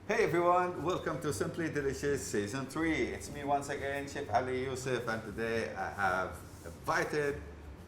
Hey everyone, welcome to Simply Delicious Season 3. It's me once again, Chef Ali Youssef, and today I have invited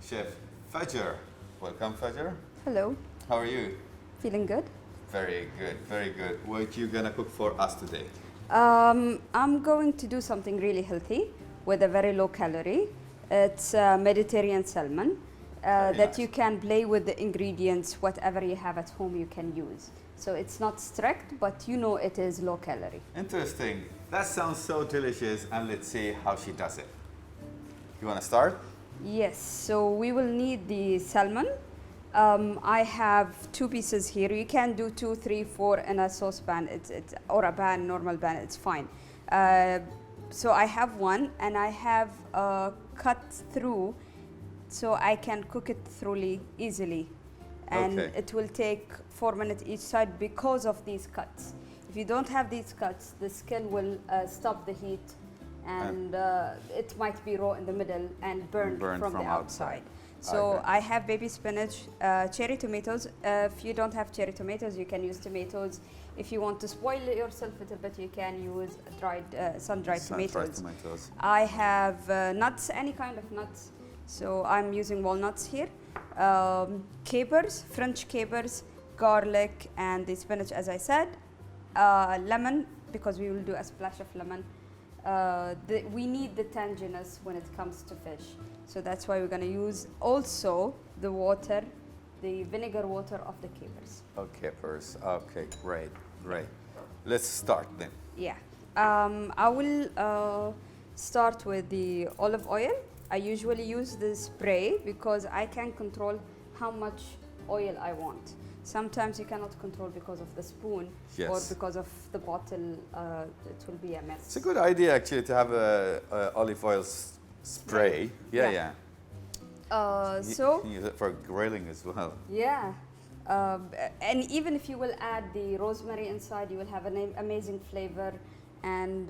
Chef Fajr. Welcome Fajr. Hello, How are you? feeling good? Very good, very good. What you gonna cook for us today? I'm going to do something really healthy with a very low calorie. It's Mediterranean salmon Very that nice. you can play with the ingredients, whatever you have at home you can use. So it's not strict, but you know it is low calorie. Interesting. That sounds so delicious, and let's see how she does it. You wanna start? Yes, so we will need the salmon. I have 2 pieces here. You can do 2, 3, 4 in a saucepan. It's or a pan, normal pan. It's fine. So I have one, and I have cut through, so I can cook it thoroughly easily, and Okay. it will take 4 minutes each side because of these cuts. If you don't have these cuts, the skin will stop the heat, and it might be raw in the middle and burned Burned from from the outside. outside. So Okay. I have baby spinach, cherry tomatoes. If you don't have cherry tomatoes, you can use tomatoes. If you want to spoil yourself a little bit, you can use sun-dried Sun-dried tomatoes. tomatoes. I have nuts, any kind of nuts. So I'm using walnuts here. Capers, French capers, garlic, and the spinach, as I said. Lemon, because we will do a splash of lemon. We need the tanginess when it comes to fish. So that's why we're going to use also the water, the vinegar water of the capers. Okay, peppers. Okay, great, great. Let's start then. Yeah. I will start with the olive oil. I usually use the spray because I can control how much oil I want. Sometimes you cannot control because of the spoon or Yes. because of the bottle. It will be a mess. It's a good idea actually to have a olive oil spray. Yeah, Yeah. yeah. You So can use it for grilling as well. yeah, and even if you will add the rosemary inside, you will have an amazing flavor, and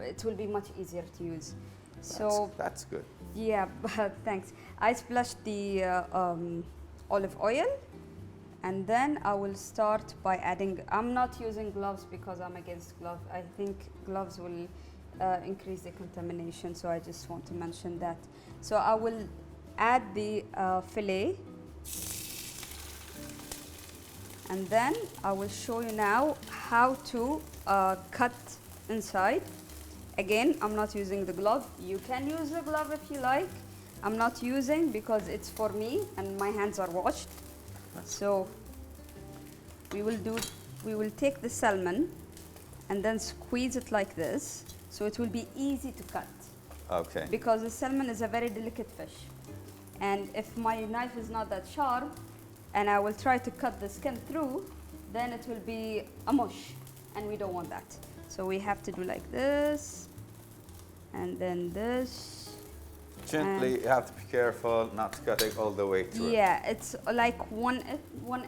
it will be much easier to use. So That's good. yeah, but thanks. I splashed the olive oil, and then I will start by adding. I'm not using gloves because I'm against gloves. I think gloves will increase the contamination, so I just want to mention that. So I will add the fillet, and then I will show you now how to cut inside. Again, I'm not using the glove. You can use the glove if you like. I'm not using because it's for me and my hands are washed. So we will take the salmon and then squeeze it like this, so it will be easy to cut, Okay. because the salmon is a very delicate fish. And if my knife is not that sharp and I will try to cut the skin through, then it will be a mush, and we don't want that. So we have to do like this, and then this. Gently, you have to be careful not to cut it all the way through. Yeah, it's like 1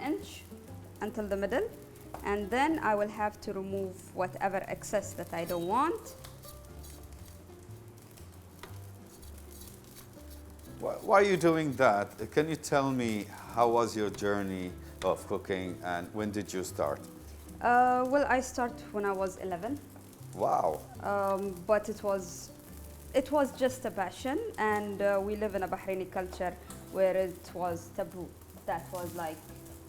inch until the middle, and then I will have to remove whatever excess that I don't want. Why are you doing that? Can you tell me how was your journey of cooking and when did you start? Well, I started when I was 11, Wow. but it was just a passion, and we live in a Bahraini culture where it was taboo. That was like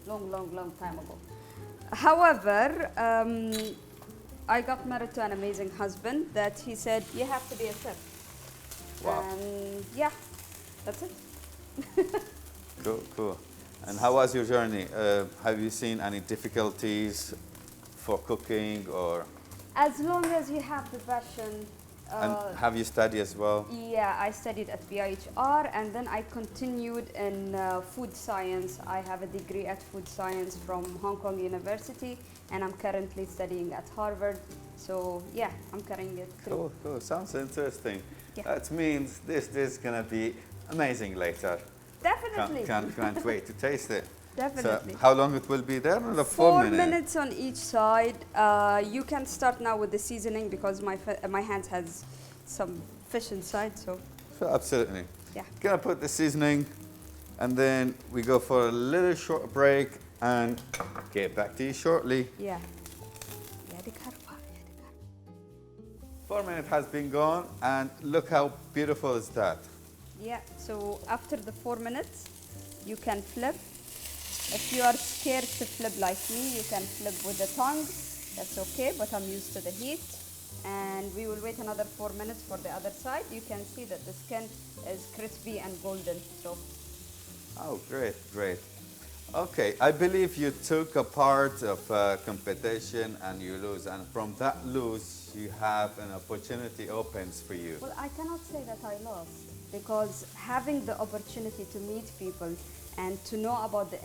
long time ago. However, I got married to an amazing husband that he said, you have to be a chef. Wow. And yeah, that's it. Cool, cool. And how was your journey? Have you seen any difficulties for cooking or? As long as you have the passion. And have you studied as well? Yeah, I studied at BIHR, and then I continued in food science. I have a degree at food science from Hong Kong University, and I'm currently studying at Harvard. So yeah, I'm carrying it through. Cool, cool. Sounds interesting. Yeah. That means this is gonna be amazing later. Definitely. Can't wait to taste it. Definitely. So how long it will be there? The 4 minutes on each side. You can start now with the seasoning because my hands has some fish inside. So Absolutely. yeah. Gonna put the seasoning, and then we go for a little short break and get back to you shortly. Yeah. Yeah. 4 minutes has been gone, and look how beautiful is that. Yeah, so after the 4 minutes, you can flip. If you are scared to flip like me, you can flip with the tongue. That's okay, but I'm used to the heat. And we will wait another 4 minutes for the other side. You can see that the skin is crispy and golden. So, Oh, great, great. Okay, I believe you took a part of competition and you lose, and from that lose, you have an opportunity opens for you. well, I cannot say that I lost because having the opportunity to meet people and to know about the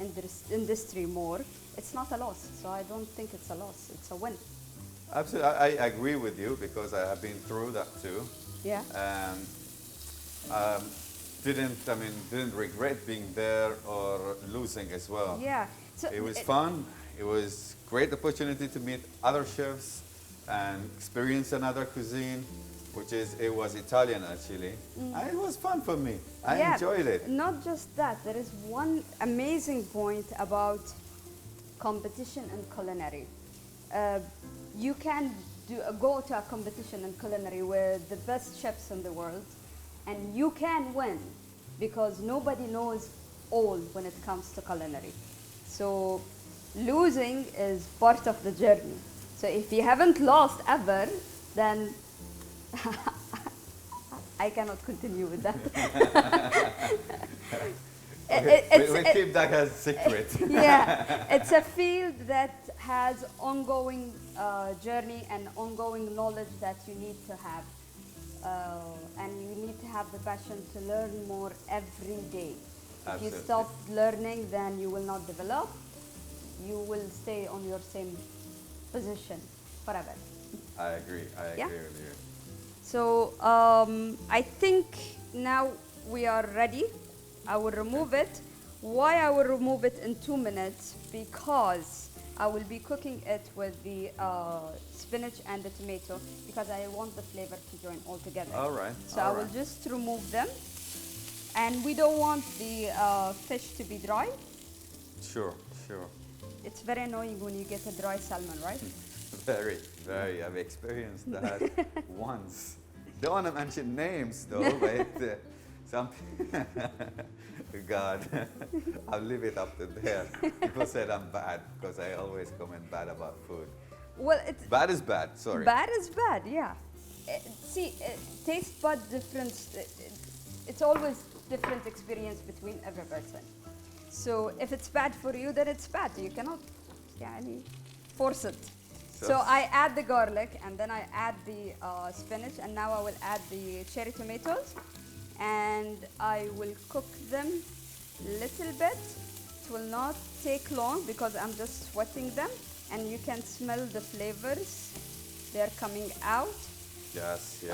industry more, it's not a loss. So I don't think it's a loss. It's a win. Absolutely, I agree with you because I have been through that too. Yeah. And didn't regret being there or losing as well. Yeah. So It was fun. It was great opportunity to meet other chefs and experience another cuisine, it was Italian actually. And it was fun for me. I yeah, enjoyed it. Not just that, there is one amazing point about competition and culinary. You can go to a competition in culinary with the best chefs in the world, and you can win because nobody knows all when it comes to culinary. So losing is part of the journey. So if you haven't lost ever, then I cannot continue with that. We keep that as a secret. Yeah, it's a field that has ongoing journey and ongoing knowledge that you need to have. And you need to have the passion to learn more every day. If you Absolutely. stop learning, then you will not develop. You will stay on your same position forever. I agree. I agree Yeah. with you. So I think now we are ready. I will remove it. Why I will remove it in 2 minutes? Because I will be cooking it with the spinach and the tomato because I want the flavor to join all together. All right. So all I will right. just remove them. And we don't want the fish to be dry. Sure, sure. It's very annoying when you get a dry salmon, right? Very, very. I've experienced that once. Don't want to mention names though, but some God, I'll leave it up to there. People said I'm bad because I always comment bad about food. Well, it's Bad is bad. Sorry. bad is bad, yeah. See, taste bud difference, it's always different experience between every person. So if it's bad for you, then it's bad. You cannot force it. So I add the garlic and then I add the spinach and now I will add the cherry tomatoes and I will cook them little bit. It will not take long because I'm just sweating them and you can smell the flavors. They're coming out. Yes, yes.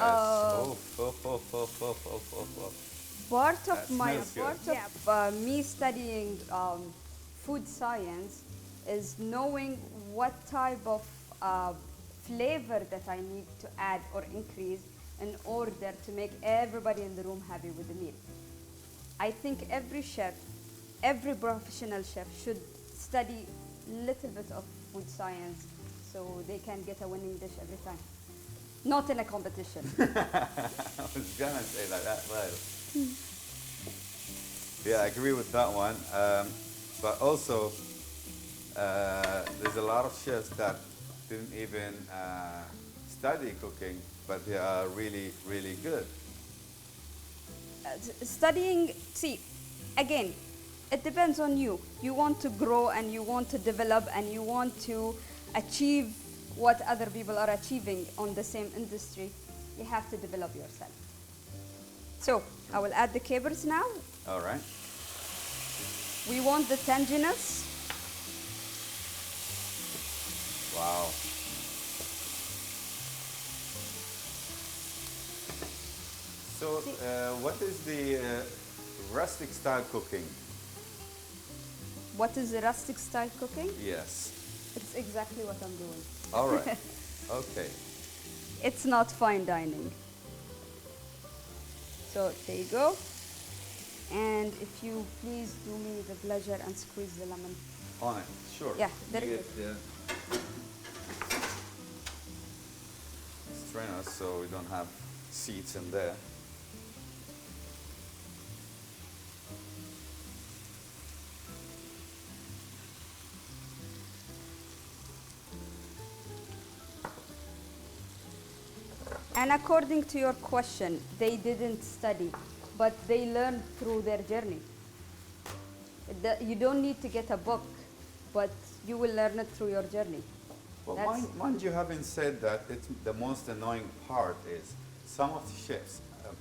Part of That my smells good. part of me studying food science is knowing what type of flavor that I need to add or increase in order to make everybody in the room happy with the meal. I think every chef, every professional chef should study little bit of food science so they can get a winning dish every time. Not in a competition. I was gonna say like that, right? Yeah, I agree with that one. But also, there's a lot of chefs that didn't even study cooking, but they are really, really good. Studying, see, again, it depends on you. You want to grow and you want to develop and you want to achieve what other people are achieving on the same industry. You have to develop yourself. So I will add the capers now. All right. We want the tanginess. Wow. So, what is the rustic style cooking? What is the rustic style cooking? Yes. It's exactly what I'm doing. All right. Okay. It's not fine dining. So there you go. And if you please do me the pleasure and squeeze the lemon. On it. Sure. Yeah, there You it get the trainers, so we don't have seats in there. And according to your question, they didn't study, but they learned through their journey. You don't need to get a book, but you will learn it through your journey. Well, That's- mind you, having said that, it's the most annoying part is some of the chefs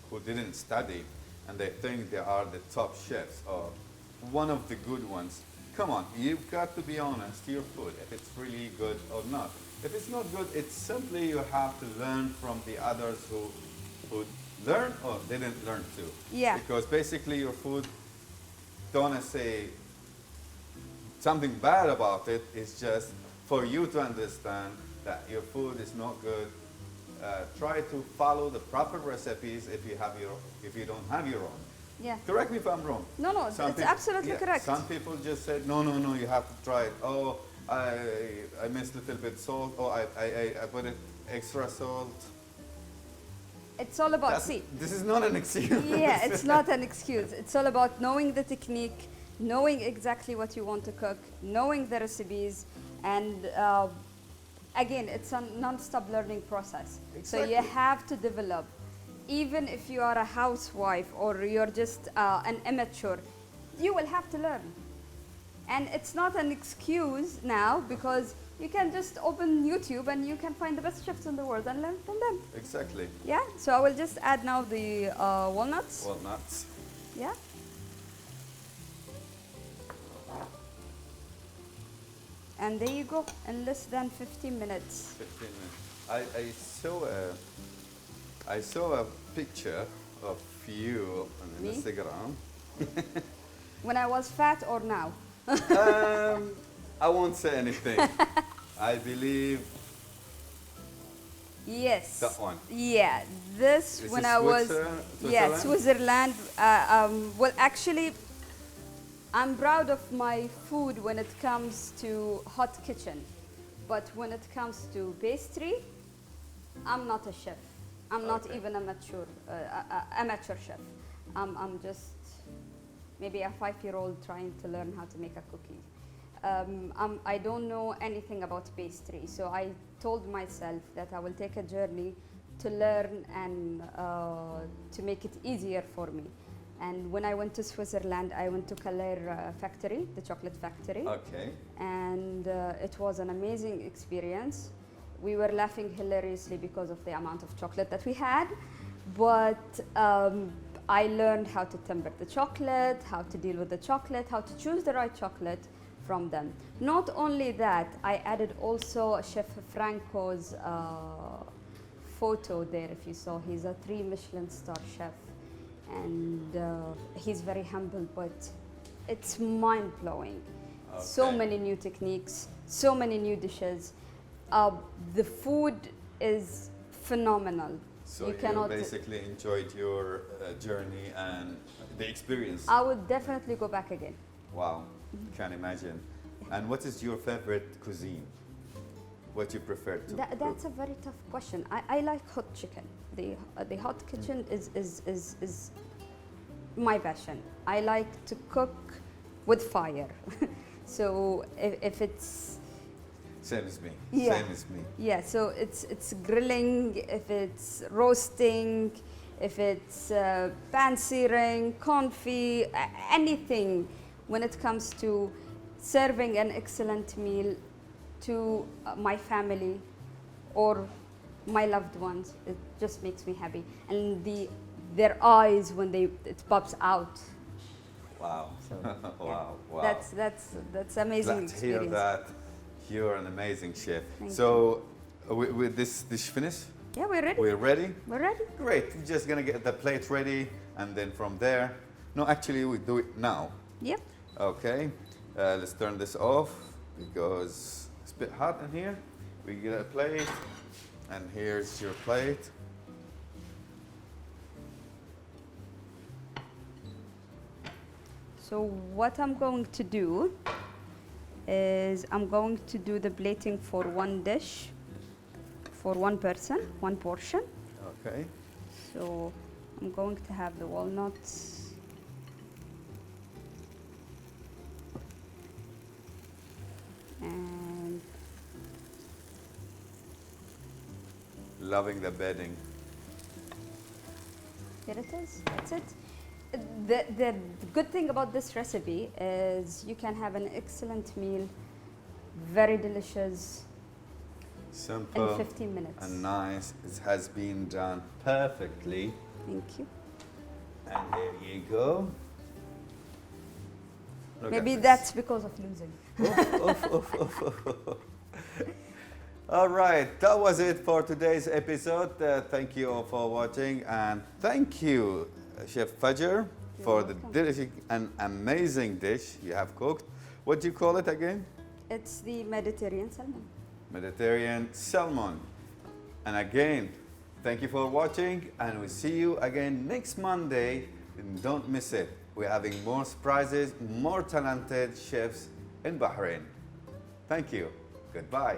who didn't study and they think they are the top chefs or one of the good ones. Come on, you've got to be honest to your food, if it's really good or not. If it's not good, it's simply you have to learn from the others who learned or didn't learn too. Yeah. Because basically your food, don't wanna say something bad about it, it's just for you to understand that your food is not good. Try to follow the proper recipes if you don't have your own. Yeah. Correct me if I'm wrong. No, Some it's peop- absolutely yeah, correct. Some people just said, no, you have to try it. Oh, I missed a little bit salt. Oh, I put it extra salt. It's all about, see, This is not an excuse. yeah, it's not an excuse. It's all about knowing the technique, knowing exactly what you want to cook, knowing the recipes, and again, it's a non-stop learning process. So you Exactly. have to develop. Even if you are a housewife or you're just an amateur, you will have to learn. And it's not an excuse now because you can just open YouTube and you can find the best chefs in the world and learn from them. Exactly. Yeah, so I will just add now the walnuts. Walnuts. Yeah. And there you go, in less than 15 minutes. 15 minutes. I saw a picture of you on Me? Instagram. When I was fat or now? I won't say anything. I believe Yes. that one. Yeah, this Is when this I was Switzerland? Switzerland. Well, actually, I'm proud of my food when it comes to hot kitchen, but when it comes to pastry, I'm not a chef. I'm not Okay. even a amateur chef. I'm just maybe a 5-year-old trying to learn how to make a cookie. I don't know anything about pastry, so I told myself that I will take a journey to learn and to make it easier for me. And when I went to Switzerland, I went to Calais factory, the chocolate factory, Okay. and it was an amazing experience. We were laughing hilariously because of the amount of chocolate that we had, but I learned how to temper the chocolate, how to deal with the chocolate, how to choose the right chocolate from them. Not only that, I added also Chef Franco's photo there. If you saw, he's a 3 Michelin star chef, and he's very humble, but it's mind-blowing. So Okay. many new techniques, so many new dishes. The food is phenomenal. So you basically enjoyed your journey and the experience. I would definitely go back again. Wow, can't imagine. And what is your favorite cuisine? What you prefer to That's cook? a very tough question. I like hot chicken. The hot kitchen is my passion. I like to cook with fire. So if it's Same as me. Yeah. Same as me. yeah, so it's grilling, if it's roasting, if it's pan searing, confit, anything. When it comes to serving an excellent meal to my family or my loved ones, it just makes me happy. And their eyes when it pops out. Wow. So, Wow. Wow. That's amazing Glad to hear experience. that. You're an amazing chef. Thank So, with this dish finished? Yeah, we're ready. We're ready? We're ready. Great. We're just gonna get the plate ready, and then from there. No, actually, we do it now. Yep. Okay. Let's turn this off because it's a bit hot in here. We get a plate, and here's your plate. So what I'm going to do is I'm going to do the plating for one dish for one person, one portion. Okay. So I'm going to have the walnuts. And Loving the bedding. here it is. That's it. The good thing about this recipe is you can have an excellent meal, very delicious, Simple in 15 minutes. and nice. It has been done perfectly. Thank you. And here you go. Look Maybe at that's because of losing. All right, that was it for today's episode. Thank you all for watching, and thank you, Chef Fajr, for the welcome. delicious and amazing dish you have cooked. What do you call it again? It's the Mediterranean salmon. Mediterranean salmon. And again, thank you for watching, and we'll see you again next Monday. And don't miss it. We're having more surprises, more talented chefs in Bahrain. Thank you. Goodbye.